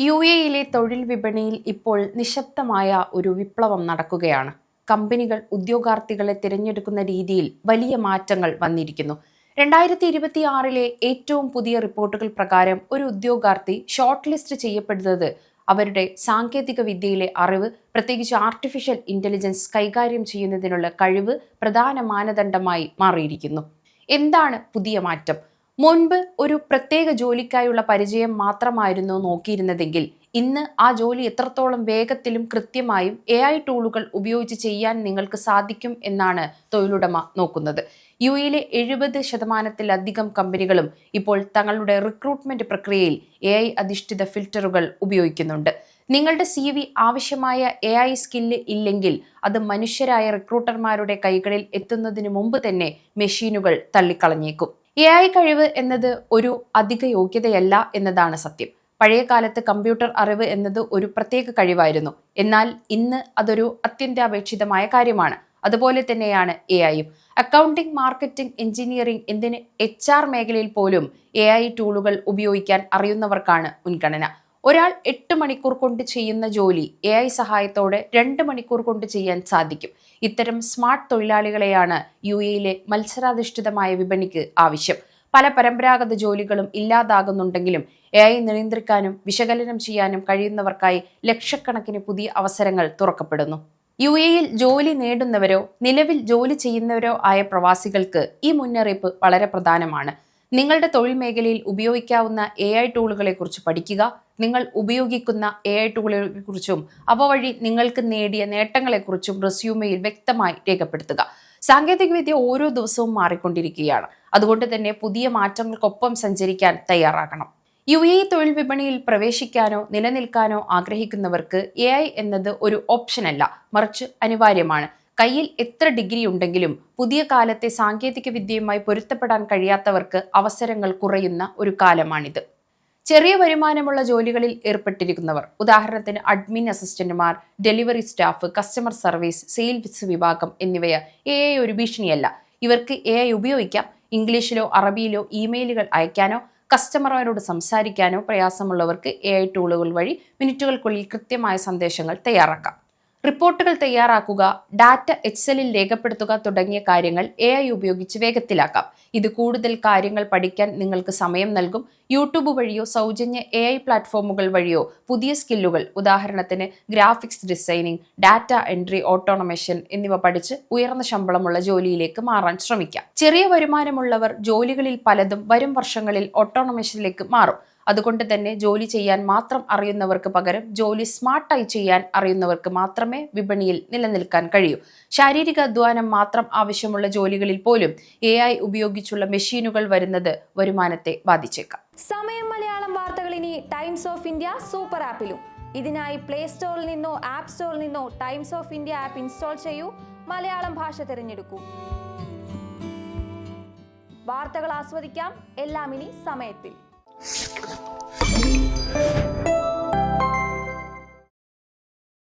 യുഎഇയിലെ തൊഴിൽ വിപണിയിൽ ഇപ്പോൾ നിശബ്ദമായ ഒരു വിപ്ലവം നടക്കുകയാണ്. കമ്പനികൾ ഉദ്യോഗാർത്ഥികളെ തിരഞ്ഞെടുക്കുന്ന രീതിയിൽ വലിയ മാറ്റങ്ങൾ വന്നിരിക്കുന്നു. 2026 ഏറ്റവും പുതിയ റിപ്പോർട്ടുകൾ പ്രകാരം ഒരു ഉദ്യോഗാർത്ഥി ഷോർട്ട് ലിസ്റ്റ് ചെയ്യപ്പെടുന്നത് അവരുടെ സാങ്കേതിക വിദ്യയിലെ അറിവ്, പ്രത്യേകിച്ച് ആർട്ടിഫിഷ്യൽ ഇന്റലിജൻസ് കൈകാര്യം ചെയ്യുന്നതിനുള്ള കഴിവ് പ്രധാന മാനദണ്ഡമായി മാറിയിരിക്കുന്നു. എന്താണ് പുതിയ മാറ്റം? മുൻപ് ഒരു പ്രത്യേക ജോലിക്കായുള്ള പരിചയം മാത്രമായിരുന്നു നോക്കിയിരുന്നതെങ്കിൽ ഇന്ന് ആ ജോലി എത്രത്തോളം വേഗത്തിലും കൃത്യമായും AI ടൂളുകൾ ഉപയോഗിച്ച് ചെയ്യാൻ നിങ്ങൾക്ക് സാധിക്കും എന്നാണ് തൊഴിലുടമ നോക്കുന്നത്. യുഎയിലെ 70% കമ്പനികളും ഇപ്പോൾ തങ്ങളുടെ റിക്രൂട്ട്മെന്റ് പ്രക്രിയയിൽ AI അധിഷ്ഠിത ഫിൽറ്ററുകൾ ഉപയോഗിക്കുന്നുണ്ട്. നിങ്ങളുടെ CV ആവശ്യമായ AI സ്കില്ല് ഇല്ലെങ്കിൽ അത് മനുഷ്യരായ റിക്രൂട്ടർമാരുടെ കൈകളിൽ എത്തുന്നതിന് മുമ്പ് തന്നെ മെഷീനുകൾ തള്ളിക്കളഞ്ഞേക്കും. AI കഴിവ് എന്നത് ഒരു അധിക യോഗ്യതയല്ല എന്നതാണ് സത്യം. പഴയ കാലത്ത് കമ്പ്യൂട്ടർ അറിവ് എന്നത് ഒരു പ്രത്യേക കഴിവായിരുന്നു. എന്നാൽ ഇന്ന് അതൊരു അത്യന്താപേക്ഷിതമായ കാര്യമാണ്. അതുപോലെ തന്നെയാണ് AIയും. അക്കൗണ്ടിംഗ്, മാർക്കറ്റിംഗ്, എഞ്ചിനീയറിംഗ്, എന്തിന് HR മേഖലയിൽ പോലും AI ടൂളുകൾ ഉപയോഗിക്കാൻ അറിയുന്നവർക്കാണ് മുൻഗണന. ഒരാൾ 8 മണിക്കൂർ കൊണ്ട് ചെയ്യുന്ന ജോലി AI സഹായത്തോടെ 2 മണിക്കൂർ കൊണ്ട് ചെയ്യാൻ സാധിക്കും. ഇത്തരം സ്മാർട്ട് തൊഴിലാളികളെയാണ് യുഎയിലെ മത്സരാധിഷ്ഠിതമായ വിപണിക്ക് ആവശ്യം. പല പരമ്പരാഗത ജോലികളും ഇല്ലാതാകുന്നുണ്ടെങ്കിലും AI നിയന്ത്രിക്കാനും വിശകലനം ചെയ്യാനും കഴിയുന്നവർക്കായി ലക്ഷക്കണക്കിന് പുതിയ അവസരങ്ങൾ തുറക്കപ്പെടുന്നു. യുഎയിൽ ജോലി നേടുന്നവരോ നിലവിൽ ജോലി ചെയ്യുന്നവരോ ആയ പ്രവാസികൾക്ക് ഈ മുന്നറിയിപ്പ് വളരെ പ്രധാനമാണ്. നിങ്ങളുടെ തൊഴിൽ മേഖലയിൽ ഉപയോഗിക്കാവുന്ന AI ടൂളുകളെ കുറിച്ച് പഠിക്കുക. നിങ്ങൾ ഉപയോഗിക്കുന്ന AI ടൂളുകളെ കുറിച്ചും അവ വഴി നിങ്ങൾക്ക് നേടിയ നേട്ടങ്ങളെക്കുറിച്ചും റെസ്യൂമെയിൽ വ്യക്തമായി രേഖപ്പെടുത്തുക. സാങ്കേതികവിദ്യ ഓരോ ദിവസവും മാറിക്കൊണ്ടിരിക്കുകയാണ്. അതുകൊണ്ട് തന്നെ പുതിയ മാറ്റങ്ങൾക്കൊപ്പം സഞ്ചരിക്കാൻ തയ്യാറാകണം. യുഎഇ തൊഴിൽ വിപണിയിൽ പ്രവേശിക്കാനോ നിലനിൽക്കാനോ ആഗ്രഹിക്കുന്നവർക്ക് AI എന്നത് ഒരു ഓപ്ഷനല്ല, മറിച്ച് അനിവാര്യമാണ്. കയ്യിൽ എത്ര ഡിഗ്രി ഉണ്ടെങ്കിലും പുതിയ കാലത്തെ സാങ്കേതിക വിദ്യയുമായി പൊരുത്തപ്പെടാൻ കഴിയാത്തവർക്ക് അവസരങ്ങൾ കുറയുന്ന ഒരു കാലമാണിത്. ചെറിയ വരുമാനമുള്ള ജോലികളിൽ ഏർപ്പെട്ടിരിക്കുന്നവർ, ഉദാഹരണത്തിന് അഡ്മിൻ അസിസ്റ്റന്റുമാർ, delivery staff, customer service, sales വിഭാഗം എന്നിവയെ AI ഒരു ഭീഷണിയല്ല. ഇവർക്ക് AI ഉപയോഗിക്കാം. ഇംഗ്ലീഷിലോ അറബിയിലോ ഇമെയിലുകൾ അയക്കാനോ കസ്റ്റമറോട് സംസാരിക്കാനോ പ്രയാസമുള്ളവർക്ക് AI ടൂളുകൾ വഴി മിനിറ്റുകൾക്കുള്ളിൽ കൃത്യമായ സന്ദേശങ്ങൾ തയ്യാറാക്കാം. റിപ്പോർട്ടുകൾ തയ്യാറാക്കുക, ഡാറ്റ എക്സലിൽ രേഖപ്പെടുത്തുക തുടങ്ങിയ കാര്യങ്ങൾ AI ഉപയോഗിച്ച് വേഗത്തിലാക്കാം. ഇത് കൂടുതൽ കാര്യങ്ങൾ പഠിക്കാൻ നിങ്ങൾക്ക് സമയം നൽകും. യൂട്യൂബ് വഴിയോ സൗജന്യ AI പ്ലാറ്റ്ഫോമുകൾ വഴിയോ പുതിയ സ്കില്ലുകൾ, ഉദാഹരണത്തിന് graphics designing, data entry, automation എന്നിവ പഠിച്ച് ഉയർന്ന ശമ്പളമുള്ള ജോലിയിലേക്ക് മാറാൻ ശ്രമിക്കാം. ചെറിയ വരുമാനമുള്ളവർ ജോലികളിൽ പലതും വരും വർഷങ്ങളിൽ ഓട്ടോമേഷനിലേക്ക് മാറും. അതുകൊണ്ട് തന്നെ ജോലി ചെയ്യാൻ മാത്രം അറിയുന്നവർക്ക് പകരം ജോലി സ്മാർട്ടായി ചെയ്യാൻ അറിയുന്നവർക്ക് മാത്രമേ വിപണിയിൽ നിലനിൽക്കാൻ കഴിയൂ. ശാരീരിക അധ്വാനം മാത്രം ആവശ്യമുള്ള ജോലികളിൽ പോലും AI ഉപയോഗിച്ചുള്ള മെഷീനുകൾ വരുന്നത് വരുമാനത്തെ ബാധിച്ചേക്കാം. സമയം മലയാളം വാർത്തകൾ ഇനി ടൈംസ് ഓഫ് ഇന്ത്യ സൂപ്പർ ആപ്പിലും. ഇതിനായി പ്ലേ സ്റ്റോറിൽ നിന്നോ ആപ്പ് സ്റ്റോറിൽ നിന്നോ times of India app install ചെയ്യൂ. മലയാളം ഭാഷ തിരഞ്ഞെടുക്കൂ. വാർത്തകൾ ആസ്വദിക്കാം. എല്ലാം ഇനി സമയത്തിൽ.